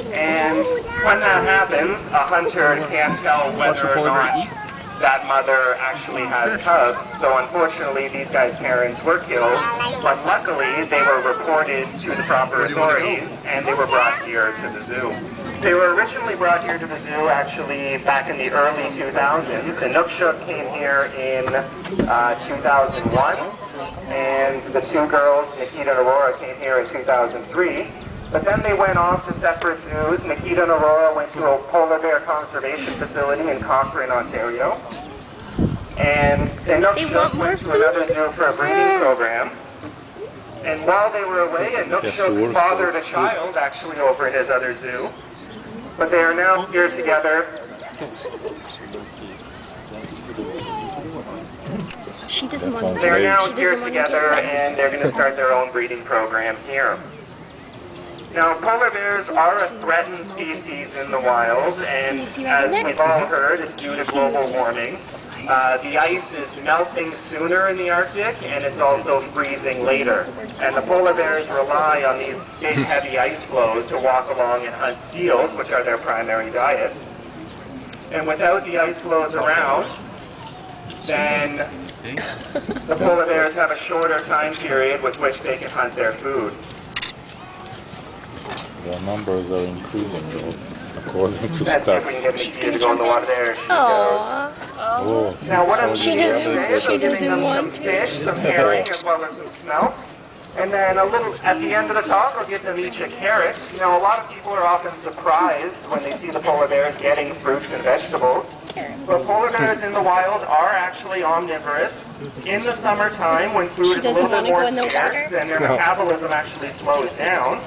And when that happens, a hunter can't tell whether or not that mother actually has cubs. So unfortunately, these guys' parents were killed, but luckily they were reported to the proper authorities and they were brought here to the zoo. They were originally brought here to the zoo actually back in the early 2000s. Inukshuk came here in 2001, and the two girls, Nikita and Aurora, came here in 2003. But then they went off to separate zoos. Nikita and Aurora went to a polar bear conservation facility in Cochrane, Ontario. And Inukshuk went to another zoo for a breeding program. And while they were away, Inukshuk fathered a child actually over at his other zoo. But they are now here together. She doesn't want to. They're now here together, and they're going to start their own breeding program here. Now, polar bears are a threatened species in the wild, and as we've all heard, it's due to global warming. The ice is melting sooner in the Arctic, and it's also freezing later. And the polar bears rely on these big, heavy ice floes to walk along and hunt seals, which are their primary diet. And without the ice floes around, then the polar bears have a shorter time period with which they can hunt their food. The numbers are increasing, according to Let's see if stats. we can get Nikita to go in the water. There she goes. Oh, Now what I'm She doing doesn't- today is she I'm giving doesn't them some want to. fish, some herring, as well as some smelt. And then a little, at the end of the talk, I'll give them each a carrot. Now a lot of people are often surprised when they see the polar bears getting fruits and vegetables. But polar bears in the wild are actually omnivorous. In the summertime, when food is a little bit more scarce, then their metabolism actually slows down.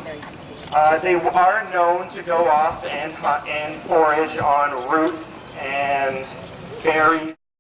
They are known to go off and forage on roots and berries.